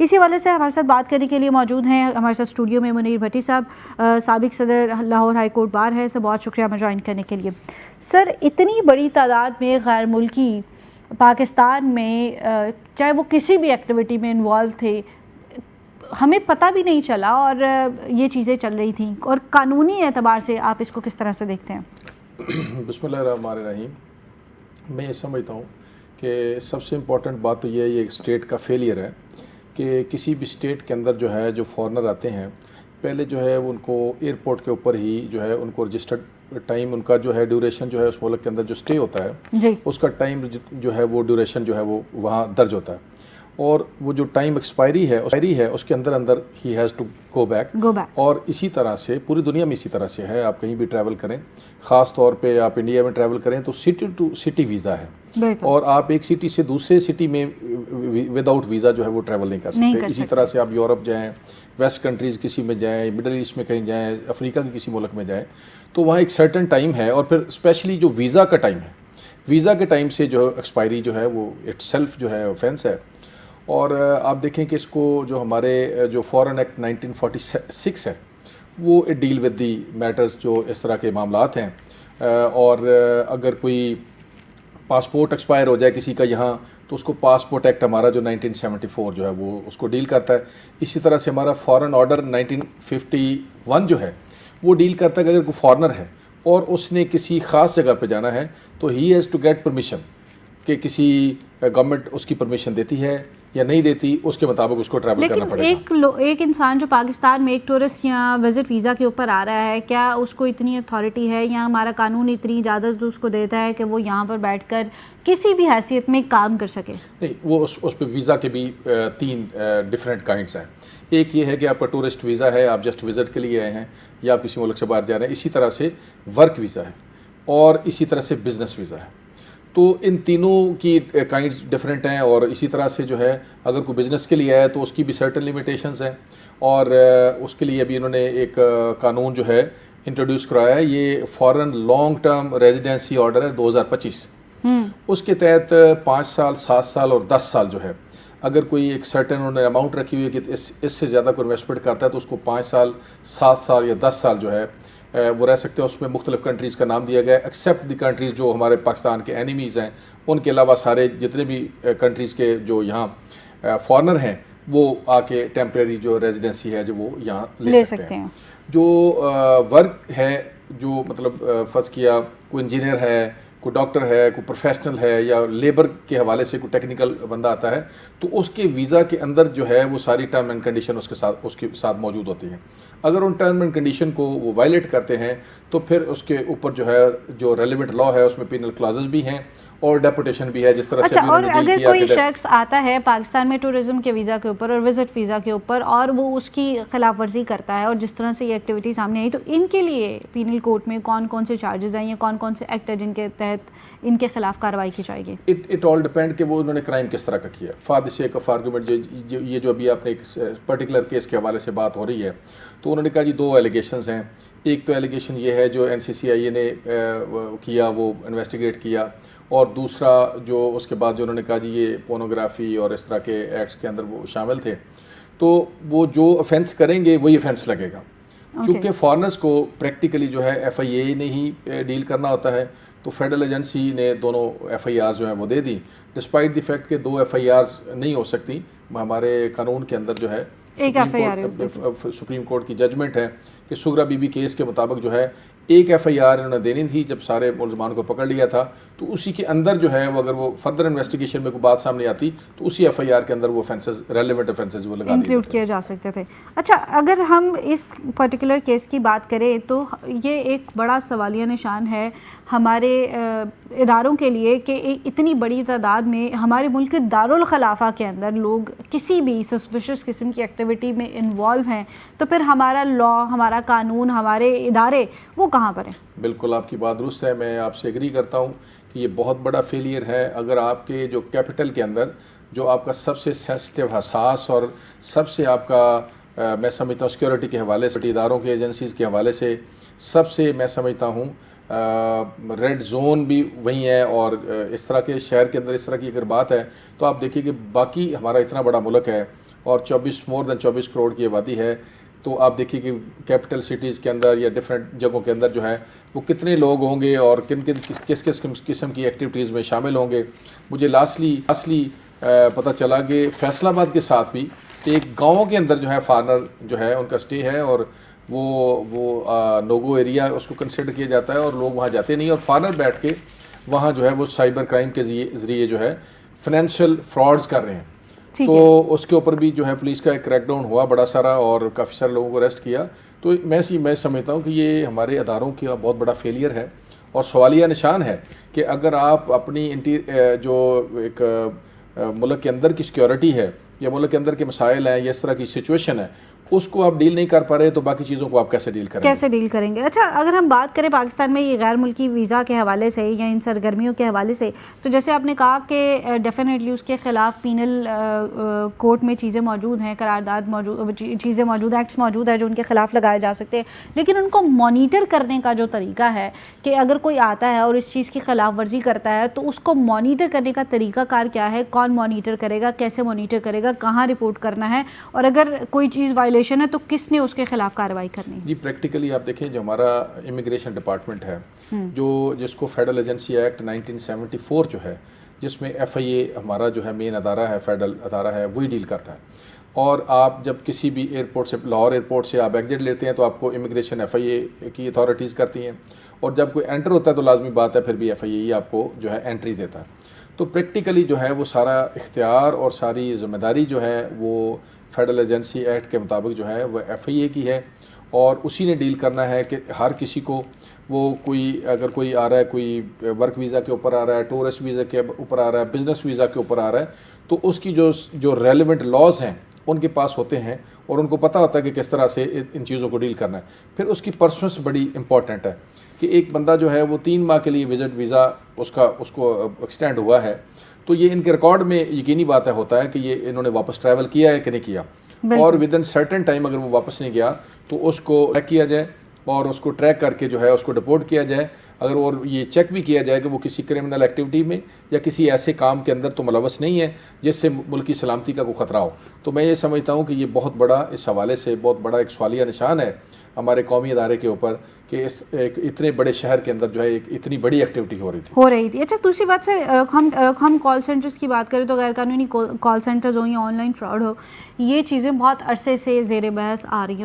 اسی والے سے ہمارے ساتھ بات کرنے کے لیے موجود ہیں ہمارے ساتھ اسٹوڈیو میں منیر بھٹی صاحب، سابق صدر لاہور ہائی کورٹ بار ہے. سر بہت شکریہ ہمیں جوائن کرنے کے لیے. سر اتنی بڑی تعداد میں غیر ملکی پاکستان میں چاہے وہ کسی بھی ایکٹیویٹی میں انوالو تھے، ہمیں پتہ بھی نہیں چلا اور یہ چیزیں چل رہی تھیں، اور قانونی اعتبار سے آپ اس کو کس طرح سے دیکھتے ہیں؟ بسم اللہ الرحمن الرحیم. میں یہ سمجھتا ہوں کہ سب سے امپورٹنٹ بات تو یہ اسٹیٹ کا فیلئر ہے کہ کسی بھی اسٹیٹ کے اندر جو ہے جو فارنر آتے ہیں، پہلے جو ہے ان کو ایئرپورٹ کے اوپر ہی جو ہے ان کو رجسٹرڈ ٹائم، ان کا جو ہے ڈیوریشن جو ہے اس ملک کے اندر جو اسٹے ہوتا ہے جی، اس کا ٹائم جو ہے وہ ڈیوریشن جو ہے وہ وہاں درج ہوتا ہے، اور وہ جو ٹائم ایکسپائری ہے اس کے اندر ہی ہیز ٹو گو بیک. اور اسی طرح سے پوری دنیا میں اسی طرح سے ہے. آپ کہیں بھی ٹریول کریں، خاص طور پہ آپ انڈیا میں ٹریول کریں تو سٹی ٹو سٹی ویزا ہے، اور آپ ایک سٹی سے دوسرے سٹی میں وداؤٹ ویزا جو ہے وہ ٹریول نہیں کر سکتے. اسی طرح سے آپ یورپ جائیں، ویسٹ کنٹریز کسی میں جائیں، مڈل ایسٹ میں کہیں جائیں، افریقہ کے کسی ملک میں جائیں، تو وہاں ایک سرٹن ٹائم ہے. اور پھر اسپیشلی جو ویزا کا ٹائم ہے، ویزا کے ٹائم سے جو ایکسپائری جو ہے وہ اٹ سیلف جو ہے آفینس ہے. اور آپ دیکھیں کہ اس کو جو ہمارے جو فورن ایکٹ 1946 ہے وہ ڈیل ود دی میٹرز جو اس طرح کے معاملات ہیں. اور اگر کوئی پاسپورٹ ایکسپائر ہو جائے کسی کا یہاں، تو اس کو پاسپورٹ ایکٹ ہمارا جو 1974 جو ہے وہ اس کو ڈیل کرتا ہے. اسی طرح سے ہمارا فارن آرڈر 1951 جو ہے وہ ڈیل کرتا ہے کہ اگر کوئی فارنر ہے اور اس نے کسی خاص جگہ پہ جانا ہے تو he has to get permission, کہ کسی گورنمنٹ اس کی پرمیشن دیتی ہے یا نہیں دیتی، اس کے مطابق اس کو ٹریول کرنا پڑے گا. لیکن ایک انسان جو پاکستان میں ایک ٹورسٹ یا وزٹ ویزا کے اوپر آ رہا ہے، کیا اس کو اتنی اتھارٹی ہے یا ہمارا قانون اتنی اجازت اس کو دیتا ہے کہ وہ یہاں پر بیٹھ کر کسی بھی حیثیت میں کام کر سکے؟ نہیں، وہ اس پہ ویزا کے بھی 3 ڈفرینٹ کائنڈس ہیں. ایک یہ ہے کہ آپ کا ٹورسٹ ویزا ہے، آپ جسٹ وزٹ کے لیے آئے ہیں یا آپ کسی ملک سے باہر جا رہے ہیں. اسی طرح سے ورک ویزا ہے اور اسی طرح سے بزنس ویزا ہے. تو ان تینوں کی کائنڈس ڈفرینٹ ہیں. اور اسی طرح سے جو ہے اگر کوئی بزنس کے لیے آیا تو اس کی بھی سرٹن لیمیٹیشنز ہیں، اور اس کے لیے ابھی انہوں نے ایک قانون جو ہے انٹروڈیوس کرایا ہے، یہ foreign long term residency order ہے 2025. اس کے تحت 5 سال، 7 سال اور 10 سال جو ہے، اگر کوئی ایک سرٹن انہوں نے اماؤنٹ رکھی ہوئی ہے کہ اس سے زیادہ کوئی انویسٹمنٹ کرتا ہے تو اس کو 5 سال، 7 سال یا 10 سال جو ہے وہ رہ سکتے ہیں. اس میں مختلف کنٹریز کا نام دیا گیا ہے، ایکسیپٹ دی کنٹریز جو ہمارے پاکستان کے اینیمیز ہیں. ان کے علاوہ سارے جتنے بھی کنٹریز کے جو یہاں فارنر ہیں وہ آ کے ٹیمپریری جو ریزیڈنسی ہے جو وہ یہاں لے سکتے ہیں. جو ورک ہے، جو مطلب فرض کیا کوئی انجینئر ہے، کوئی ڈاکٹر ہے، کوئی پروفیشنل ہے، یا لیبر کے حوالے سے کوئی ٹیکنیکل بندہ آتا ہے، تو اس کے ویزا کے اندر جو ہے وہ ساری ٹرم اینڈ کنڈیشن اس کے ساتھ موجود ہوتی ہیں. اگر ان ٹرم اینڈ کنڈیشن کو وہ وائلیٹ کرتے ہیں تو پھر اس کے اوپر جو ہے جو ریلیونٹ لا ہے اس میں پینل کلازز بھی ہیں اور ڈیپوٹیشن بھی ہے، جس طرح سے اور اگر کوئی شخص آتا ہے پاکستان میں ٹورزم کے ویزا کے اوپر اور وزٹ ویزا کے اوپر اور وہ اس کی خلاف ورزی کرتا ہے اور جس طرح سے یہ ایکٹیویٹی سامنے آئی، تو ان کے لیے پینل کوڈ میں کون کون سے چارجز ہیں یا کون کون سے ایکٹ ہیں جن کے تحت ان کے خلاف کارروائی کی جائے گی؟ اٹ آل ڈپینڈ کہ وہ انہوں نے کرائم کس طرح کا کیا. For the sake of argument یہ جو ابھی آپ نے ایک پرٹیکولر کیس کے حوالے سے بات ہو رہی ہے، تو انہوں نے کہا جی 2 ایلیگیشنز ہیں. ایک تو ایلیگیشن یہ ہے جو NCCIA نے کیا، وہ انویسٹیگیٹ کیا، اور دوسرا جو اس کے بعد جو انہوں نے کہا جی یہ پورنوگرافی اور اس طرح کے ایکٹس کے اندر وہ شامل تھے، تو وہ جو offense کریں گے وہی offense لگے گا. چونکہ فارنرز کو پریکٹیکلی جو ہے FIA نے ہی ڈیل کرنا ہوتا ہے، تو فیڈرل ایجنسی نے دونوں FIRs جو ہیں وہ دے دی، ڈسپائٹ دی فیکٹ کہ 2 FIRs نہیں ہو سکتی. ہمارے قانون کے اندر جو ہے سپریم کورٹ کی ججمنٹ ہے کہ سغرا بی بی کیس کے مطابق جو ہے ایک FIR انہوں نے دینی تھی جب سارے ملزمان کو پکڑ لیا تھا، تو اسی کے اندر جو ہے وہ اگر وہ فردر انویسٹیگیشن میں کوئی بات سامنے آتی تو اسی FIR کے اندر وہ offences ریلیونٹ offences وہ لگا انکلوڈ کیے جا سکتے تھے. اچھا، اگر ہم اس پرٹیکولر کیس کی بات کریں تو یہ ایک بڑا سوالیہ نشان ہے ہمارے اداروں کے لیے کہ اتنی بڑی تعداد میں ہمارے ملک کے دارالخلافہ کے اندر لوگ کسی بھی سسپیشس قسم کی ایکٹیویٹی میں انوالو ہیں، تو پھر ہمارا لا، ہمارا قانون، ہمارے ادارے وہ کہاں پر ہیں؟ بالکل آپ کی بات درست ہے، میں آپ سے ایگری کرتا ہوں کہ یہ بہت بڑا فیلئر ہے. اگر آپ کے جو کیپٹل کے اندر جو آپ کا سب سے سینسٹیو، حساس اور سب سے آپ کا میں سمجھتا ہوں سیکیورٹی کے حوالے سے، اداروں کے ایجنسیز کے حوالے سے سب سے میں سمجھتا ہوں ریڈ زون بھی وہی ہے، اور اس طرح کے شہر کے اندر اس طرح کی اگر بات ہے تو آپ دیکھیے کہ باقی ہمارا اتنا بڑا ملک ہے اور 24 کروڑ کی آبادی ہے. تو آپ دیکھیے کہ کیپٹل سٹیز کے اندر یا ڈفرینٹ جگہوں کے اندر جو ہے وہ کتنے لوگ ہوں گے اور کس قسم کی ایکٹیویٹیز میں شامل ہوں گے. مجھے لاسٹلی پتہ چلا کہ فیصل آباد کے ساتھ بھی ایک گاؤں کے اندر جو ہے فارنر جو ہے ان کا سٹے ہے اور وہ نوگو ایریا اس کو کنسیڈر کیا جاتا ہے اور لوگ وہاں جاتے نہیں, اور فارنر بیٹھ کے وہاں جو ہے وہ سائبر کرائم کے ذریعے جو ہے فائنینشیل فراڈز کر رہے ہیں. تو اس کے اوپر بھی جو ہے پولیس کا ایک کریک ڈاؤن ہوا بڑا سارا اور کافی سارے لوگوں کو اریسٹ کیا. تو میں سمجھتا ہوں کہ یہ ہمارے اداروں کا بہت بڑا فیلئر ہے اور سوالیہ نشان ہے کہ اگر آپ اپنی جو ایک ملک کے اندر کی سیکیورٹی ہے یا ملک کے اندر کے مسائل ہیں یا اس طرح کی سچویشن ہے اس کو آپ ڈیل نہیں کر پا رہے تو باقی چیزوں کو آپ کیسے ڈیل کریں گے. اچھا, اگر ہم بات کریں پاکستان میں یہ غیر ملکی ویزا کے حوالے سے یا ان سرگرمیوں کے حوالے سے, تو جیسے آپ نے کہا کہ ڈیفینیٹلی اس کے خلاف پینل کورٹ میں چیزیں موجود ہیں, قرارداد چیزیں موجود ہیں, ایکٹس موجود ہیں جو ان کے خلاف لگائے جا سکتے ہیں, لیکن ان کو مانیٹر کرنے کا جو طریقہ ہے کہ اگر کوئی آتا ہے اور اس چیز کی خلاف ورزی کرتا ہے تو اس کو مانیٹر کرنے کا طریقہ کار کیا ہے, کون مانیٹر کرے گا, کیسے مانیٹر کرے گا, کہاں رپورٹ کرنا ہے, اور اگر کوئی چیز وائلیشن ہے تو کس نے اس کے خلاف کارروائی کرنی ہے؟ جی پریکٹیکلی آپ دیکھیں جو ہمارا امیگریشن ڈپارٹمنٹ ہے جس کو فیڈرل ایجنسی ایکٹ 1974 جو ہے جس میں FIA ہمارا جو ہے مین ادارہ ہے, فیڈرل ادارہ ہے, وہی ڈیل کرتا ہے. اور آپ جب کسی بھی ایئرپورٹ سے لاہور ایئرپورٹ سے آپ ایگزٹ لیتے ہیں تو آپ کو امیگریشن FIA کی اتھارٹیز کرتی ہیں, اور جب کوئی انٹر ہوتا ہے تو لازمی بات ہے پھر بھی FIA ہی آپ کو جو ہے انٹری دیتا ہے. تو پریکٹیکلی جو ہے وہ سارا اختیار اور ساری ذمہ داری جو ہے وہ فیڈرل ایجنسی ایکٹ کے مطابق جو ہے وہ FIA کی ہے, اور اسی نے ڈیل کرنا ہے کہ ہر کسی کو وہ اگر کوئی آ رہا ہے, کوئی ورک ویزا کے اوپر آ رہا ہے, ٹورسٹ ویزا کے اوپر آ رہا ہے, بزنس ویزا کے اوپر آ رہا ہے, تو اس کی جو ریلیونٹ لاز ہیں ان کے پاس ہوتے ہیں اور ان کو پتہ ہوتا ہے کہ کس طرح سے ان چیزوں کو ڈیل کرنا ہے. پھر اس کی پرسنس بڑی امپورٹنٹ ہے کہ ایک بندہ جو ہے وہ 3 ماہ کے لیے وزٹ ویزا اس کو ایکسٹینڈ ہوا ہے, تو یہ ان کے ریکارڈ میں یقینی بات ہوتا ہے کہ یہ انہوں نے واپس ٹریول کیا ہے کہ نہیں کیا, اور ود ان سرٹن ٹائم اگر وہ واپس نہیں گیا تو اس کو ٹریک کیا جائے اور اس کو ٹریک کر کے جو ہے اس کو ڈپورٹ کیا جائے. اگر اور یہ چیک بھی کیا جائے کہ وہ کسی کرمنل ایکٹیویٹی میں یا کسی ایسے کام کے اندر تو ملوث نہیں ہے جس سے ملک کی سلامتی کا کوئی خطرہ ہو. تو میں یہ سمجھتا ہوں کہ یہ بہت بڑا اس حوالے سے بہت بڑا ایک سوالیہ نشان ہے ہمارے قومی ادارے کے اوپر کہ اس ایک اتنے بڑے شہر کے اندر جو ہے ایک اتنی بڑی ایکٹیویٹی ہو رہی تھی. اچھا, دوسری بات سے ہم کال سینٹرز کی بات کریں تو غیر قانونی کال سینٹرز ہوں یا آن لائن فراڈ ہو, یہ چیزیں بہت عرصے سے زیر بحث آ رہی ہیں.